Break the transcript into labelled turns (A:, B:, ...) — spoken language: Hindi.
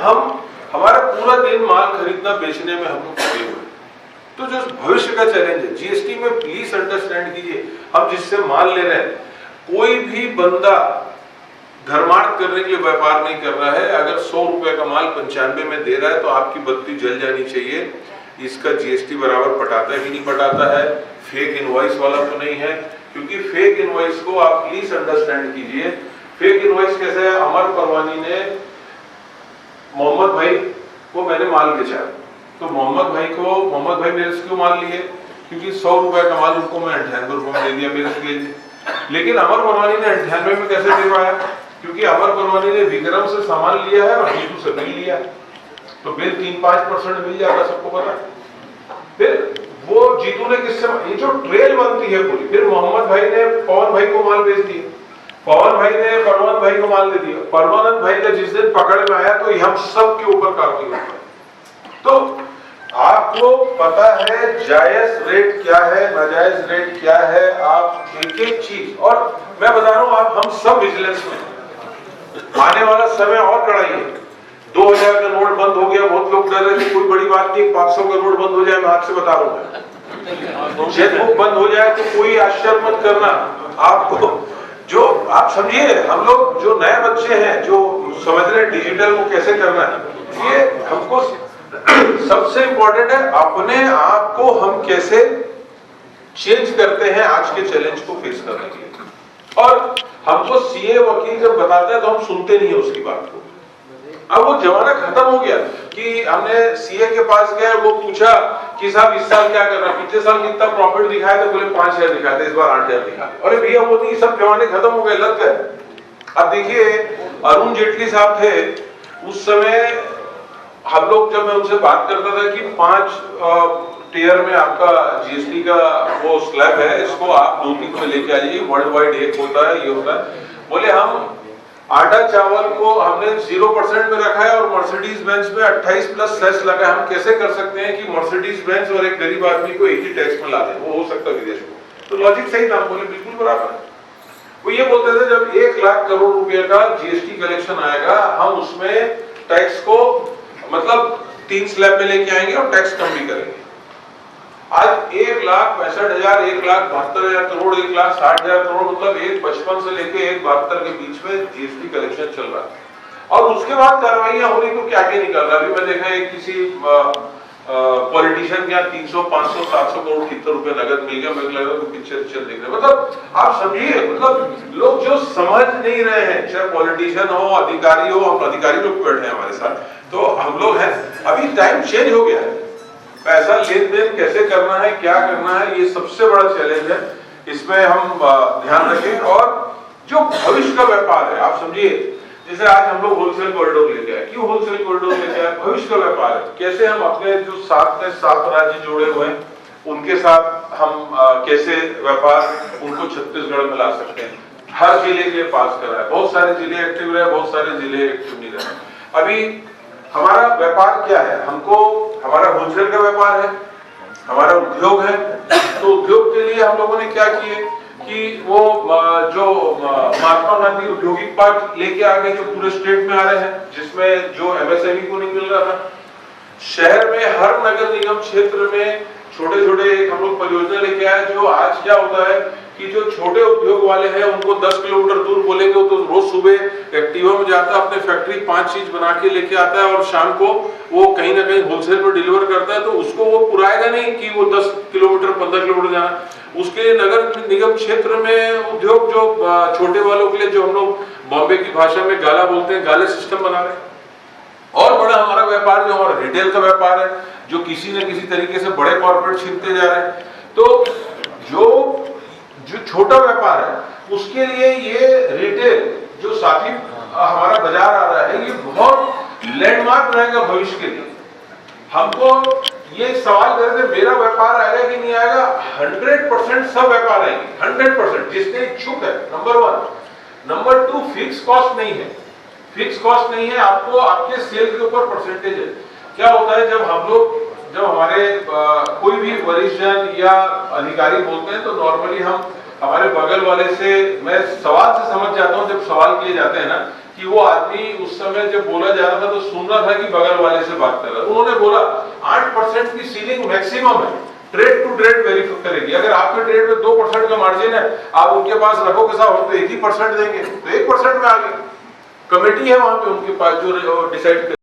A: हमारा पूरा दिन माल खरीदना बेचने में हम लोग लगे हुए। तो जो भविष्य का चैलेंज है जीएसटी में, प्लीज अंडरस्टैंड कीजिए, हम जिससे माल ले रहे हैं, कोई भी बंदा धर्मार्थ करने के लिए व्यापार नहीं कर रहा है। अगर 100 रुपए का माल 95 में दे रहा है तो आपकी बत्ती जल जानी चाहिए। इसका जीएसटी बराबर पटाता है कि नहीं पटाता है? फेक इनवॉइस वाला तो नहीं है, क्योंकि फेक इनवॉइस को आप प्लीज अंडरस्टैंड कीजिए। फेक इनवॉइस कैसे है? अमर परवानी ने मोहम्मद भाई को मैंने माल बेचा, तो मोहम्मद भाई मेरे से क्यों माल लिए? क्योंकि 100 रुपए का माल उनको मैं 98 रुपए में दे दिया मेरे से लिए। लेकिन अमर परवानी ने 98 में कैसे दे पाया? क्योंकि अमर परवानी ने विक्रम से सामान लिया है और जीतू से बिल लिया है, तो बिल 3-5% मिल जाएगा, सबको पता है। फिर वो जीतू ने किससे, ये जो ट्रेल बनती है पूरी, फिर मोहम्मद भाई ने पवन भाई को माल बेच दिया, पवन भाई ने परमानंद भाई को माल दे दिया, परमानंद भाई का जिस दिन पकड़ में आया तो हम सब के ऊपर कार्रवाई हुई। तो आपको पता है जायज रेट क्या है, नाजायज रेट क्या है, आप एक एक चीज, और मैं बता रहा हूं आप हम सब विजिलेंस में, आने वाला समय और कड़ाई है। 2000 का नोट बंद हो गया, बहुत लोग डर रहे थे, कोई बड़ी बात नहीं, 500 का नोट बंद हो जाए, मैं आपसे बता रहा हूं, चेकबुक बंद हो जाए तो कोई आश्चर्य मत करना। आपको जो आप समझिए, हम लोग जो नए बच्चे हैं जो समझ रहे हैं डिजिटल को कैसे करना है, ये हमको सबसे इंपॉर्टेंट है, अपने आप को हम कैसे चेंज करते हैं आज के चैलेंज को फेस करने के लिए। और हमको सीए वकील जब बताता है तो हम सुनते नहीं है उसकी बात को। अब वो जमाना खत्म हो गया कि हमने सीए के पास गए, वो पूछा कि साहब इस साल क्या कर रहा है, पिछले साल कितना प्रॉफिट दिखाया था, बोले 5000 दिखाया था, इस बार 8000 दिखा। अरे भैया वो नहीं, सब जमाने खत्म हो गए, लग गए। अब देखिए अरुण जेटली साहब थे उस समय, हम लोग जब मैं उनसे बात करता था कि 5 टीयर में आपका जीएसटी का वो स्लैब है, इसको आप 2-3 में लेके आइए, वर्ल्ड वाइड एक होता है, ये होता है। बोले हम आटा चावल को हमने 0% में रखा है और मर्सिडीज बेंज में 28+ सेस लगा है, हम कैसे कर सकते हैं कि मर्सिडीज बेंज और एक गरीब आदमी को एक ही टैक्स में ला दें, वो हो सकता है विदेश में? तो लॉजिक सही था, बोले बिल्कुल बराबर है। वो ये बोलते थे जब 1 लाख करोड़ रुपए का जीएसटी कलेक्शन आएगा, हम उसमें टैक्स को मतलब 3 स्लैब में लेके आएंगे और टैक्स कम भी करेंगे। आज 1,62,000, 1,72,000 करोड़, 1,60,000 करोड़, मतलब 1,55 से लेके 1,72 के बीच में जीएसटी कलेक्शन चल रहा है। और उसके बाद कार्रवाइयां हो रही तो क्या क्या निकल रहा है। अभी मैं देखा एक किसी पॉलिटिशियन के यहाँ 300, 500, 700 करोड़ कितने रुपए नगद मिल गया, मुझे लगा तो पिक्चर देख रहे। मतलब आप समझिए, मतलब लोग जो समझ नहीं रहे हैं, चाहे पॉलिटिशियन हो, अधिकारी हो, हम अधिकारी लोग बैठे हैं हमारे साथ, तो हम लोग हैं, अभी टाइम चेंज हो गया है। पैसा लेन देन कैसे करना है, क्या करना है, ये सबसे बड़ा चैलेंज है, इसमें हम ध्यान रखें। और जो भविष्य का व्यापार है, आप समझिए, जैसे आज हम लोग होलसेल कॉरिडोर लेके आए, क्यों होलसेल कॉरिडोर लेके आए? भविष्य का व्यापार है, कैसे हम अपने जो साथ में 7 राज्य जुड़े हुए हैं उनके साथ हम कैसे व्यापार उनको छत्तीसगढ़ में ला सकते हैं। हर जिले के पास करा है, बहुत सारे जिले एक्टिव रहे, बहुत सारे जिले एक्टिव नहीं रहे। अभी हमारा व्यापार क्या है, हमको हमारा होलसेल का व्यापार है, हमारा उद्योग है। तो उद्योग के लिए हम लोगों ने क्या किए कि वो जो महात्मा गांधी औद्योगिक पार्क लेके आ गए, जो पूरे स्टेट में आ रहे हैं, जिसमें जो एमएसएमई को नहीं मिल रहा था। शहर में हर नगर निगम क्षेत्र में छोटे छोटे हम लोग परियोजना लेके आए, जो आज क्या होता है कि जो छोटे उद्योग वाले हैं उनको 10 किलोमीटर दूर बोलेंगे तो रोज सुबह एक्टिवा में जाता है, अपने फैक्ट्री 5 चीज बना के लेके आता है और शाम को वो कहीं ना कहीं होलसेल में डिलीवर करता है। तो उसको वो पुराएगा नहीं कि वो 10 किलोमीटर 15 किलोमीटर जाना। उसके लिए नगर निगम क्षेत्र में उद्योग जो छोटे वालों के लिए, जो हम लोग बॉम्बे की भाषा में गाला बोलते हैं, गाले सिस्टम बना रहे हैं। और बड़ा हमारा व्यापार जो हमारा रिटेल का व्यापार है, जो किसी न किसी तरीके से बड़े कॉर्पोरेट छीनते जा रहे हैं। तो जो छोटा व्यापार है उसके लिए ये रिटेल जो साथी हमारा बाजार आ रहा है, ये बहुत लैंडमार्क रहेगा भविष्य के लिए। हमको ये सवाल करते मेरा व्यापार आएगा कि नहीं आएगा, 100% सब व्यापार आएंगे, 100% जिसने इच्छुक है। नंबर 1। नंबर 2, फिक्स कॉस्ट नहीं है, फिक्स कॉस्ट नहीं है, आपको आपके सेल के ऊपर परसेंटेज है। क्या होता है जब हमारे कोई भी वरिष्ठ जन या अधिकारी बोलते हैं तो नॉर्मली हम हमारे बगल वाले से, मैं सवाल से समझ जाता हूं जब सवाल किए जाते हैं ना कि वो आदमी उस समय जब बोला जा रहा था तो सुन रहा था कि बगल वाले से बात कर रहा है। उन्होंने बोला 8% की सीलिंग मैक्सिमम है, ट्रेड टू ट्रेड वेरीफाई करेगी। अगर आपके ट्रेड में 2% का मार्जिन है, आप उनके पास रखोगे साहब हम तो 1% देंगे, तो 1% में आ गए। कमेटी है वहां पे उनके पास जो डिसाइड